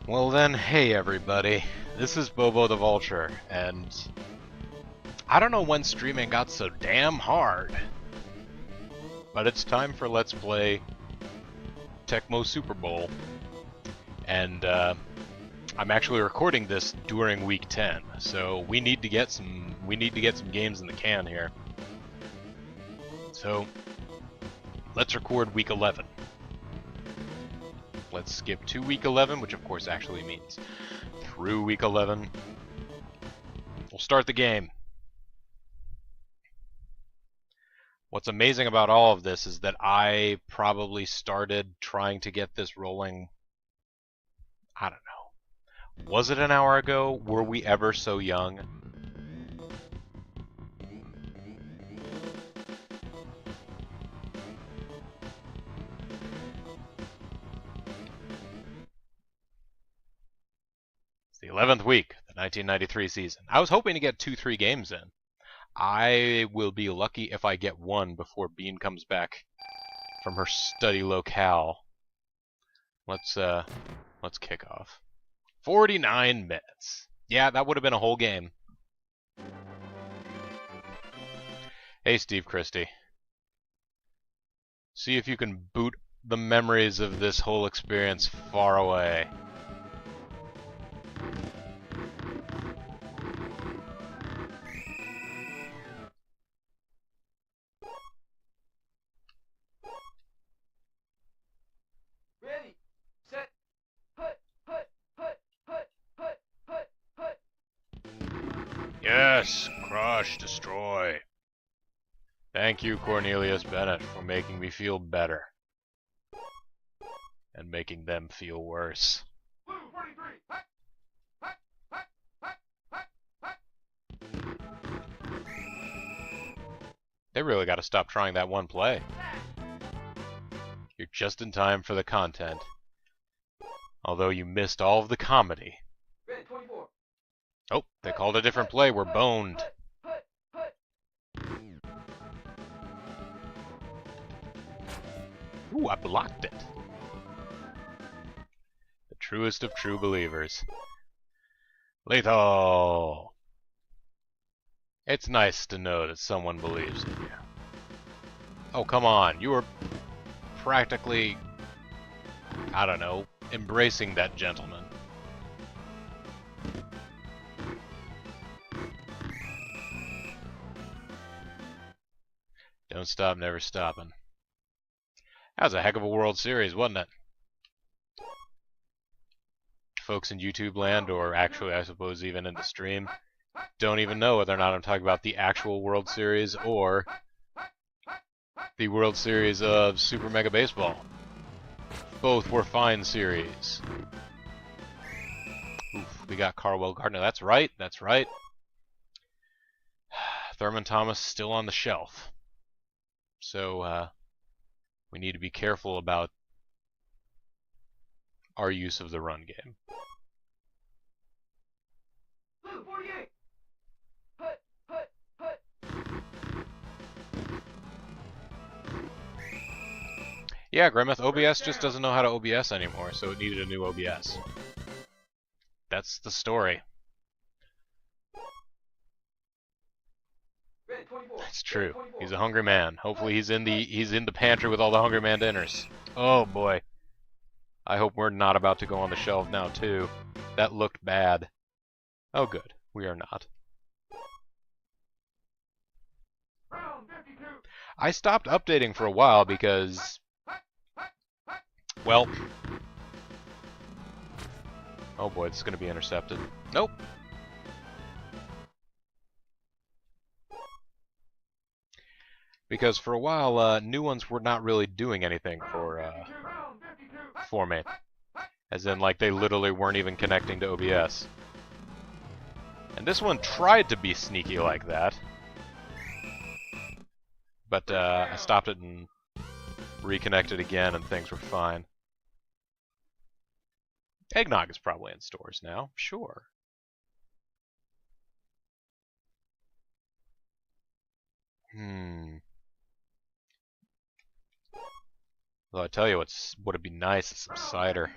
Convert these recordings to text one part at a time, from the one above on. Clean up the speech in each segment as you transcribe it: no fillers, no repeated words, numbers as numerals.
Well then, hey everybody, this is Bobo the Vulture, and I don't know when streaming got so damn hard, but it's time for Let's Play Tecmo Super Bowl, and I'm actually recording this during week 10, so we need to get some games in the can here. So let's record week 11. Let's skip to week 11, which of course actually means through week 11. We'll start the game. What's amazing about all of this is that I probably started trying to get this rolling, I don't know. Was it an hour ago? Were we ever so young? It's the 11th week, the 1993 season. I was hoping to get 2-3 games in. I will be lucky if I get one before Bean comes back from her study locale. Let's kick off. 49 minutes. Yeah, that would have been a whole game. Hey, Steve Christie. See if you can boot the memories of this whole experience far away. Ready, set, put. Yes, crush, destroy. Thank you, Cornelius Bennett, for making me feel better. And making them feel worse. Blue 43. They really got to stop trying that one play. You're just in time for the content. Although you missed all of the comedy. Ready, 24. Oh, they called a different play. We're boned. Ooh, I blocked it. The truest of true believers. Lethal! It's nice to know that someone believes in you. Oh, come on. You were practically, I don't know, embracing that gentleman. Don't stop, never stopping. That was a heck of a World Series, wasn't it? Folks in YouTube land, or actually I suppose even in the stream, don't even know whether or not I'm talking about the actual World Series or the World Series of Super Mega Baseball. Both were fine series. Oof, we got Carwell Gardner. That's right, that's right. Thurman Thomas still on the shelf. So, we need to be careful about our use of the run game. Blue 48. Yeah, Grimmeth, OBS just doesn't know how to OBS anymore, so it needed a new OBS. That's the story. Ready, 24. That's true. He's a hungry man. Hopefully he's in the pantry with all the hungry man dinners. Oh boy. I hope we're not about to go on the shelf now too. That looked bad. Oh good. We are not. Round 52. I stopped updating for a while because, well, oh boy, this is going to be intercepted. Nope. Because for a while, new ones were not really doing anything for me. As in, like, they literally weren't even connecting to OBS. And this one tried to be sneaky like that. But I stopped it and reconnected again, and things were fine. Eggnog is probably in stores now, sure. Well, I tell you, would it be nice is some cider.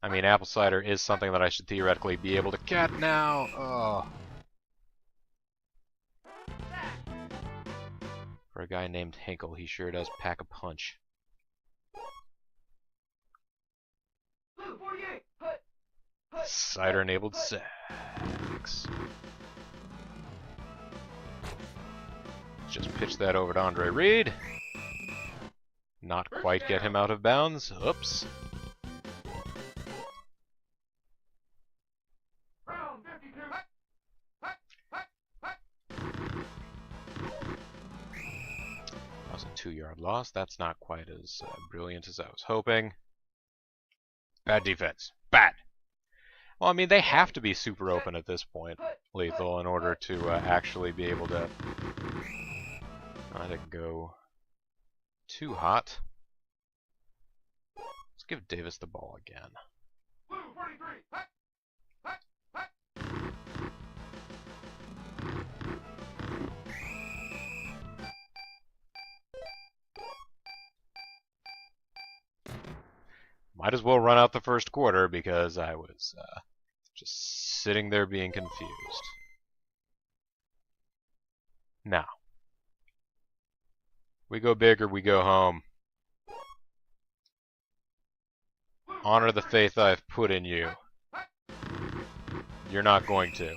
I mean, apple cider is something that I should theoretically be able to get now. Oh. For a guy named Hinkle, he sure does pack a punch. Blue 48. Cider-enabled sacks. Let's just pitch that over to Andre Reed. Not quite get him out of bounds. Oops. Round 52. That was a 2-yard loss. That's not quite as brilliant as I was hoping. Bad defense. Bad. Well, I mean, they have to be super open at this point, Lethal, in order to actually be able to not go too hot. Let's give Davis the ball again. Blue 43. Might as well run out the first quarter because I was just sitting there being confused. Now, we go big or we go home. Honor the faith I've put in you. You're not going to.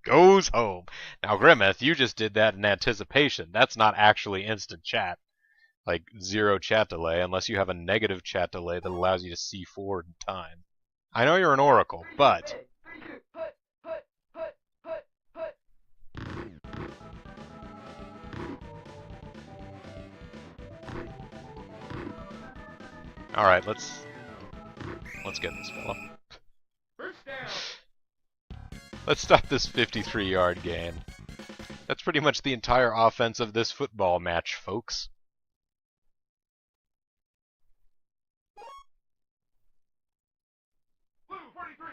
Goes home. Now, Grimmeth, you just did that in anticipation. That's not actually instant chat. Like, 0 chat delay, unless you have a negative chat delay that allows you to see forward in time. I know you're an oracle, but... Alright, let's get this fella. First down. Let's stop this 53-yard gain. That's pretty much the entire offense of this football match, folks. Blue 43.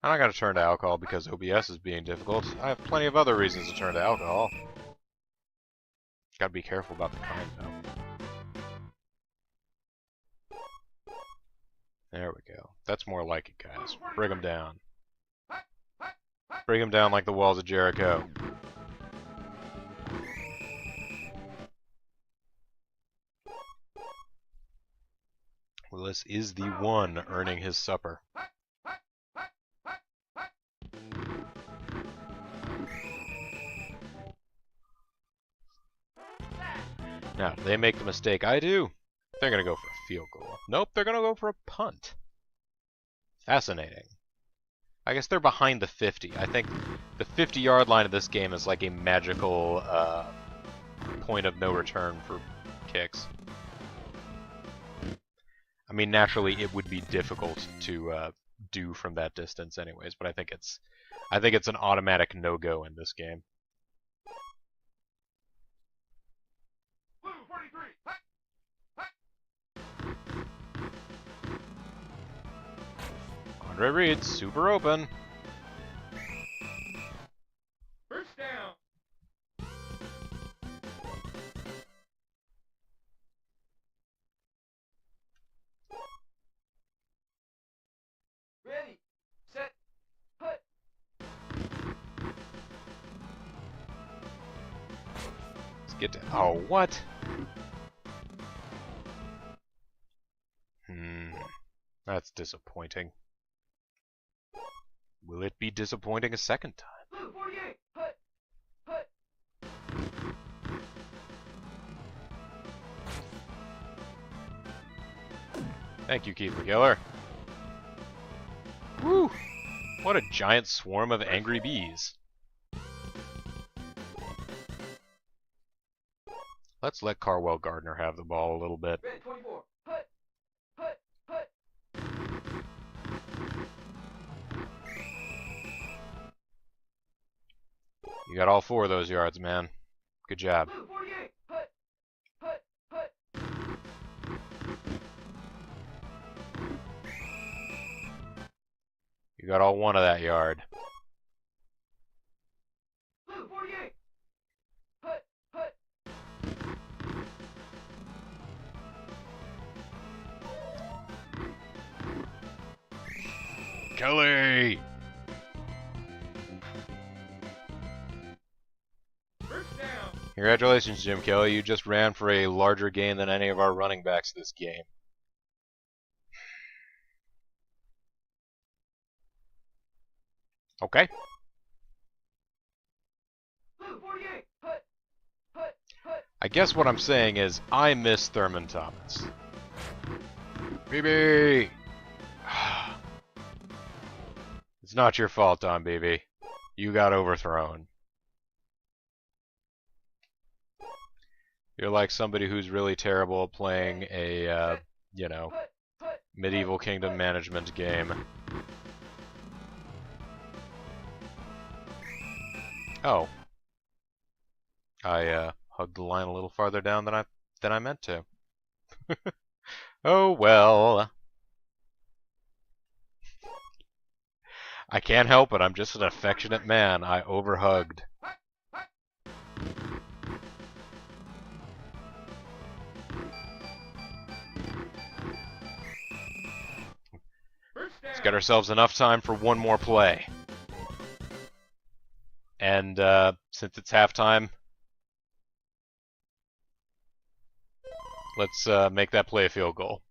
I'm not going to turn to alcohol because OBS is being difficult. I have plenty of other reasons to turn to alcohol. Gotta be careful about the kind, though. There we go. That's more like it, guys. Bring them down. Bring them down like the walls of Jericho. Willis is the one earning his supper. Now, do they make the mistake I do? They're going to go for a field goal. Nope, they're going to go for a punt. Fascinating. I guess they're behind the 50. I think the 50-yard line of this game is like a magical point of no return for kicks. I mean, naturally, it would be difficult to do from that distance anyways, but I think it's an automatic no-go in this game. Blue 43. Andre Reed, super open. First down. Ready, set, put. Let's get to... Oh, what? That's disappointing. Will it be disappointing a second time? Blue 48. Put. Thank you, Keith McGiller. Woo! What a giant swarm of angry bees. Let's let Carwell Gardner have the ball a little bit. Red 24. Put. You got all 4 of those yards, man. Good job. Blue 48. Put. You got all 1 of that yard. Blue 48. Put. Kelly! First down. Congratulations, Jim Kelly. You just ran for a larger gain than any of our running backs this game. Okay. Blue 48. Hut. Hut. Hut. I guess what I'm saying is, I miss Thurman Thomas. BB! It's not your fault, Don BB. You got overthrown. You're like somebody who's really terrible at playing a, you know, Hut. Hut. medieval kingdom management game. Oh. I, hugged the line a little farther down than I meant to. Oh well. I can't help it, I'm just an affectionate man. I overhugged. First down. Let's get ourselves enough time for one more play. And, since it's halftime, let's, make that play a field goal.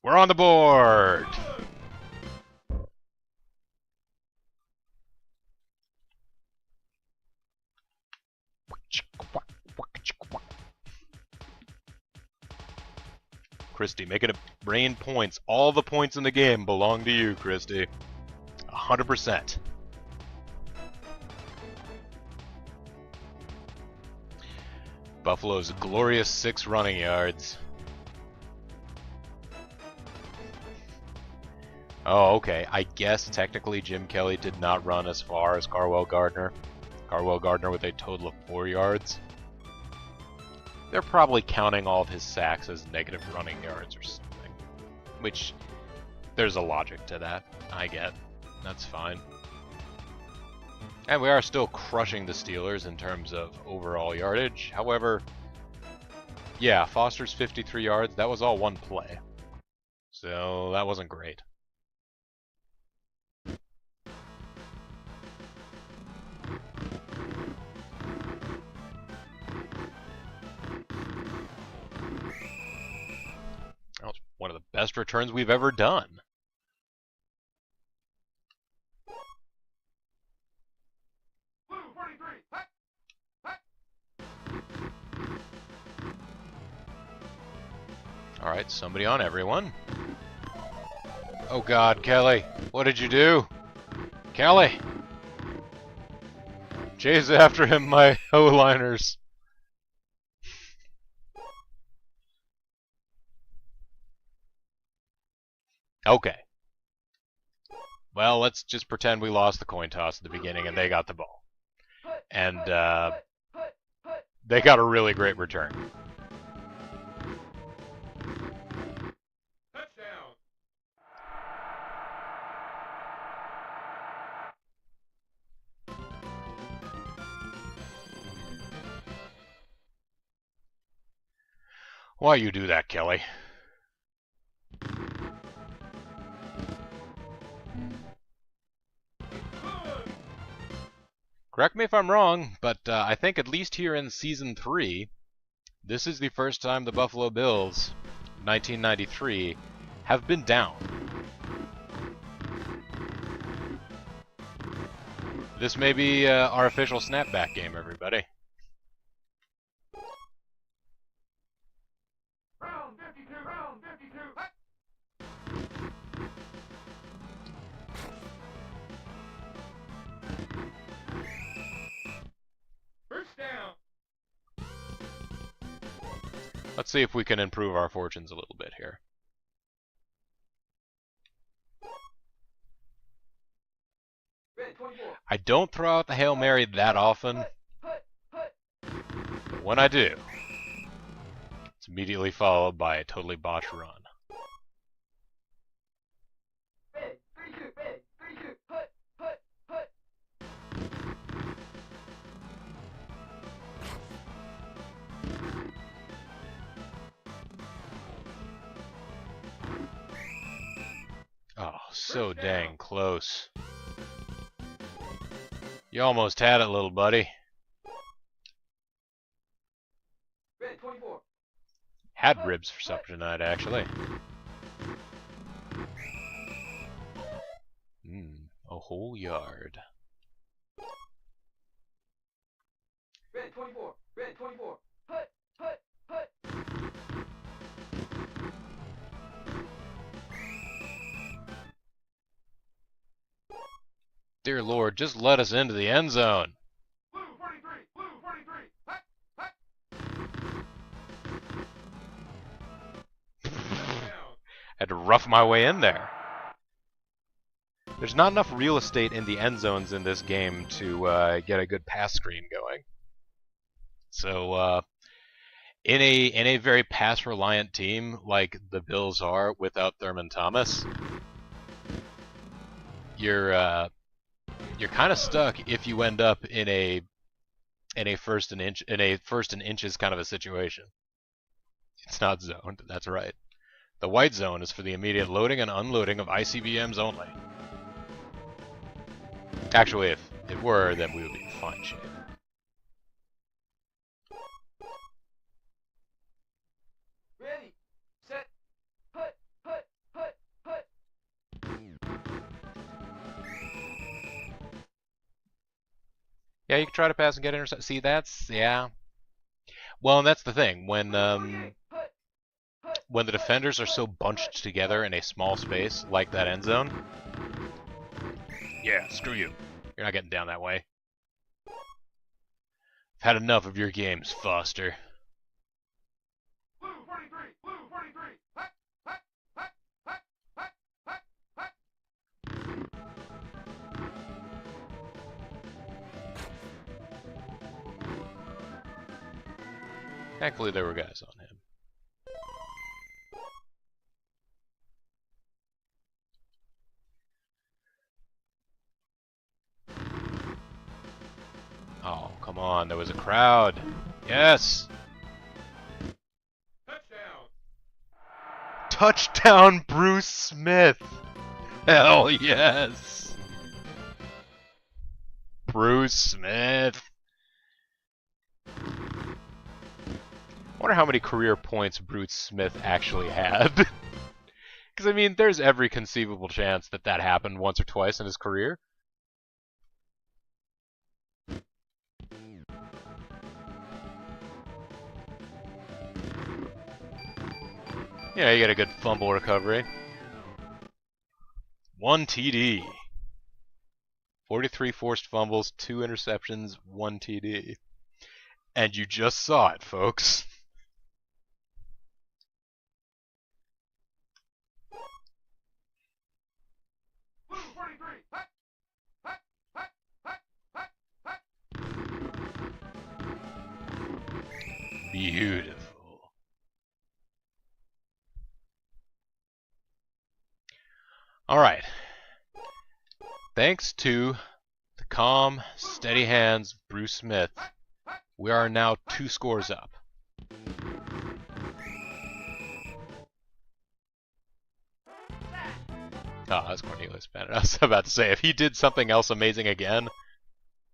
We're on the board! Christy, make it rain points. All the points in the game belong to you, Christy. 100%. Buffalo's glorious 6 running yards. Oh, okay. I guess technically Jim Kelly did not run as far as Carwell Gardner. Carwell Gardner with a total of 4 yards. They're probably counting all of his sacks as negative running yards or something. Which, there's a logic to that, I get. That's fine. And we are still crushing the Steelers in terms of overall yardage. However, yeah, Foster's 53 yards, that was all one play. So, that wasn't great. That was one of the best returns we've ever done. Blue 43. Hut. Hut. Alright, somebody on everyone. Oh god, Kelly, what did you do? Kelly! Chase after him, my O-liners. Okay. Well, let's just pretend we lost the coin toss at the beginning and they got the ball. And, they got a really great return. Touchdown. Why you do that, Kelly? Correct me if I'm wrong, but I think at least here in Season 3, this is the first time the Buffalo Bills, 1993, have been down. This may be our official snapback game, everybody. Round 52. Round 52. Hut. First down. Let's see if we can improve our fortunes a little bit here. Red 24. I don't throw out the Hail Mary that often, Hut. Hut. but when I do, it's immediately followed by a totally botched run. Red 32. Red 32. Hut. Hut. Hut. so dang close. You almost had it, little buddy. Red 24. Had ribs for supper tonight, actually. A whole yard. Red 24. Red 24. Hut, hut, hut. Dear Lord, just let us into the end zone. Blue 43. Blue 43. Hut, hut. Had to rough my way in there. There's not enough real estate in the end zones in this game to get a good pass screen going. So, in a very pass-reliant team like the Bills are without Thurman Thomas, you're kind of stuck if you end up in a first and inches kind of a situation. It's not zoned. That's right. The white zone is for the immediate loading and unloading of ICBMs only. Actually, if it were, then we would be in fine shape. Ready, set, hut, hut, hut, hut. Yeah, you can try to pass and get intercepted. See, that's, yeah. Well, and that's the thing. When the defenders are so bunched together in a small space, like that end zone, yeah, screw you. You're not getting down that way. I've had enough of your games, Foster. Blue 43. Blue 43. Hut, hut, hut, hut, hut, hut, hut. Thankfully, there were guys on him. Oh, come on. There was a crowd. Yes! Touchdown. Touchdown, Bruce Smith! Hell yes! Bruce Smith! I wonder how many career points Bruce Smith actually had. Because, I mean, there's every conceivable chance that that happened once or twice in his career. Yeah, you got a good fumble recovery. 1 TD. 43 forced fumbles, 2 interceptions, 1 TD. And you just saw it, folks. Blue 43. Hut, hut, hut, hut, hut, hut. Beautiful. Alright. Thanks to the calm, steady hands Bruce Smith, we are now 2 scores up. Oh, that's Cornelius Bennett. I was about to say, if he did something else amazing again,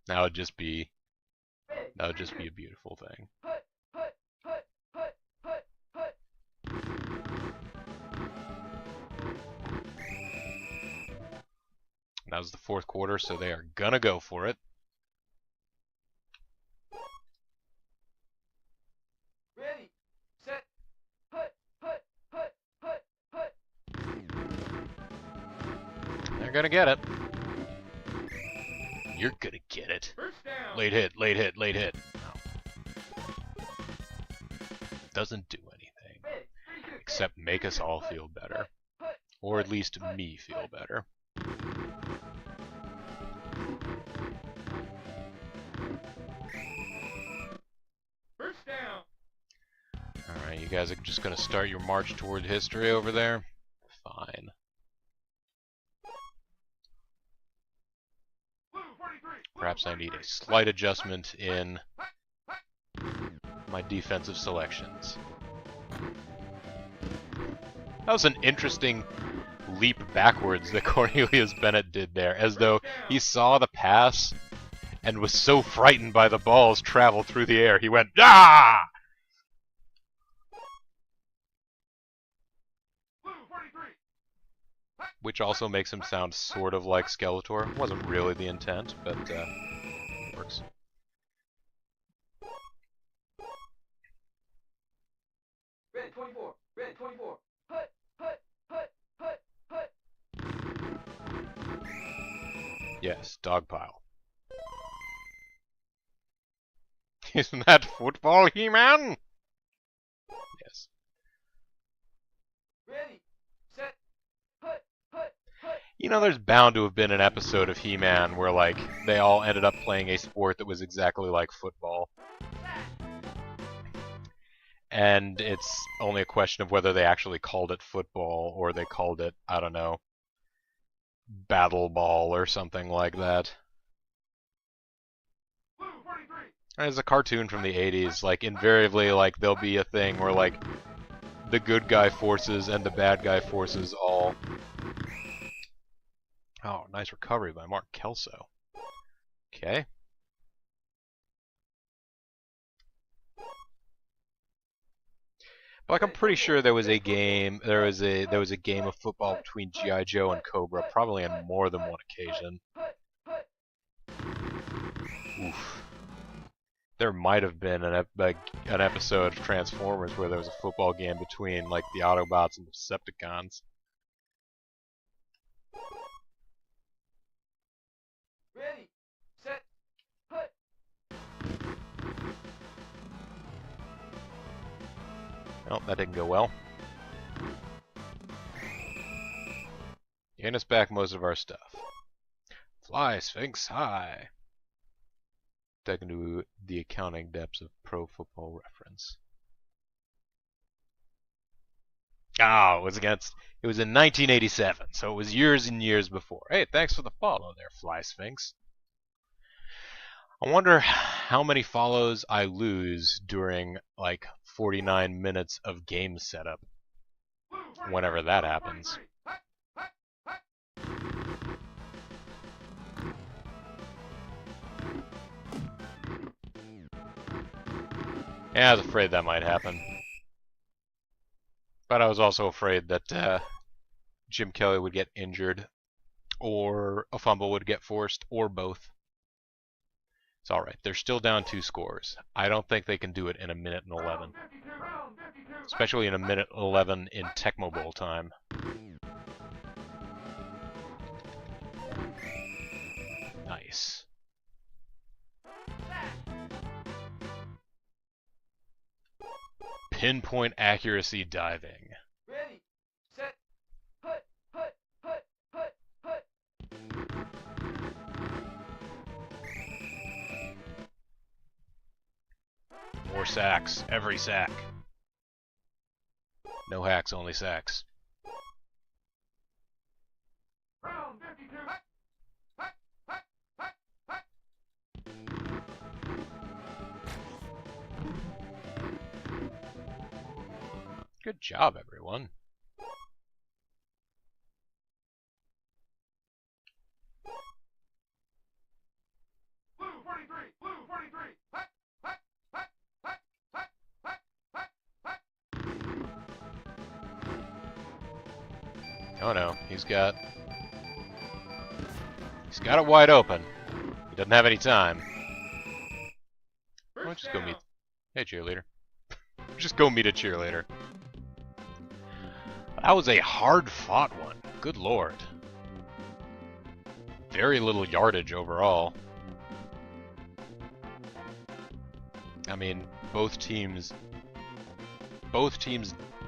that would just be a beautiful thing. Hut, hut, hut, hut, hut, hut. That was the 4th quarter, so they are gonna go for it. Ready, set, hut, hut, hut, hut, hut. They're gonna get it. You're gonna get it. First down. Late hit, late hit, late hit. No. Doesn't do anything. Ready, 3-2. Except make us all feel better. Hut, Or at least me feel better. first down. Alright, you guys are just gonna start your march toward history over there? Fine. Blue 43. Perhaps I need a slight adjustment in my defensive selections. That was an interesting leap backwards that Cornelius Bennett did there, as though he saw the pass and was so frightened by the ball's travel through the air, he went, ah! Blue 43. Which also makes him sound sort of like Skeletor. Wasn't really the intent, but works. Red 24. Red 24. Hut, hut, hut, hut, hut. Yes, dog pile. Isn't that football, He-Man? Yes. Ready, set, hut, hut, hut. You know, there's bound to have been an episode of He-Man where, like, they all ended up playing a sport that was exactly like football. And it's only a question of whether they actually called it football or they called it, I don't know, battle ball or something like that. Blue 43. There's a cartoon from the 80s, like, invariably, like, there'll be a thing where, like, the good guy forces and the bad guy forces all... Oh, nice recovery by Mark Kelso. Okay. But, like, I'm pretty sure there was a game of football between G.I. Joe and Cobra, probably on more than one occasion. Oof. There might have been an episode of Transformers where there was a football game between, like, the Autobots and the Decepticons. Ready, set, hut. Well, that didn't go well. Gain us back most of our stuff. Fly, Sphinx, high. Dug into the accounting depths of Pro Football Reference. Ah, it was in 1987, so it was years and years before. Hey, thanks for the follow there, Fly Sphinx. I wonder how many follows I lose during, like, 49 minutes of game setup. Whenever that happens. Yeah, I was afraid that might happen. But I was also afraid that Jim Kelly would get injured, or a fumble would get forced, or both. It's alright, they're still down 2 scores. I don't think they can do it in a minute and 11. Especially in a minute 11 in Tecmo Bowl time. Nice. Pinpoint accuracy diving. Ready, set, hut, hut, hut, hut, hut. More sacks. Every sack. No hacks, only sacks. Round 52. Hut, hut, hut, hut, hut. Good job, everyone. Blue 43. Blue 43. Hut, hut, hut, hut, hut, hut, hut, hut. Oh no, he's got it wide open. He doesn't have any time. Why don't you just go meet... Hey, cheerleader. Just go meet a cheerleader. That was a hard-fought one. Good lord. Very little yardage overall. I mean, both teams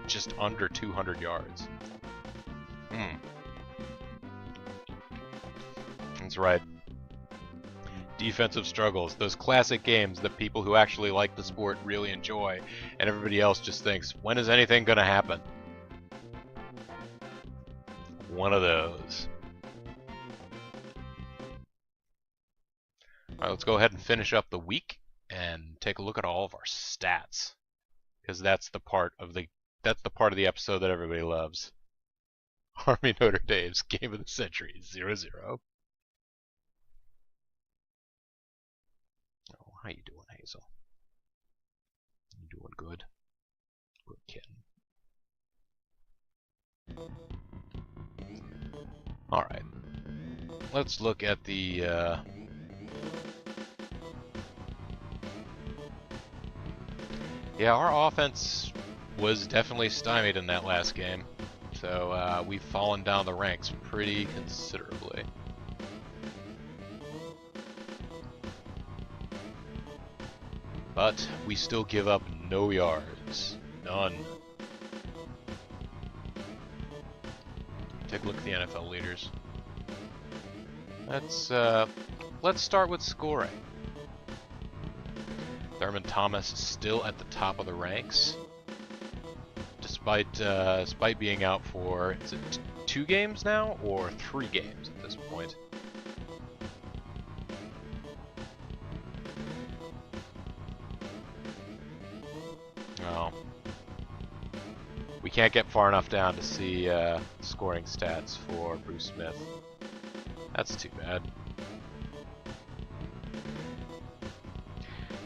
just under 200 yards. That's right. Defensive struggles, those classic games that people who actually like the sport really enjoy, and everybody else just thinks, when is anything gonna happen? One of those. Alright, let's go ahead and finish up the week and take a look at all of our stats. Because that's the part of the episode that everybody loves. Army Notre Dame's game of the century, 0-0. Oh, how you doing, Hazel? You doing good? Good kid. Alright. Let's look at the, Yeah, our offense was definitely stymied in that last game. So, we've fallen down the ranks pretty considerably. But we still give up no yards. None. Take a look at the NFL leaders. Let's start with scoring. Thurman Thomas still at the top of the ranks, despite being out for, is it 2 games now or 3 games at this point? Oh. We can't get far enough down to see scoring stats for Bruce Smith. That's too bad.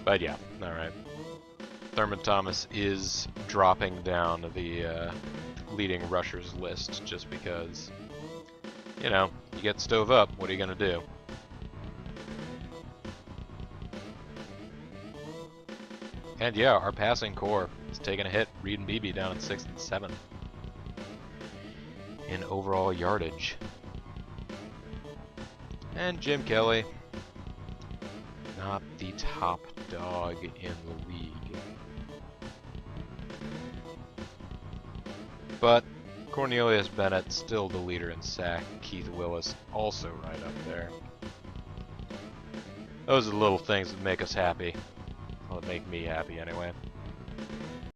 But yeah, alright. Thurman Thomas is dropping down the leading rushers list just because, you know, you get stove up, what are you going to do? And yeah, our passing core is taking a hit. Reed and Beebe down in 6th and 7th in overall yardage. And Jim Kelly, not the top dog in the league. But Cornelius Bennett still the leader in sack. Keith Willis also right up there. Those are the little things that make us happy. Well, that make me happy anyway.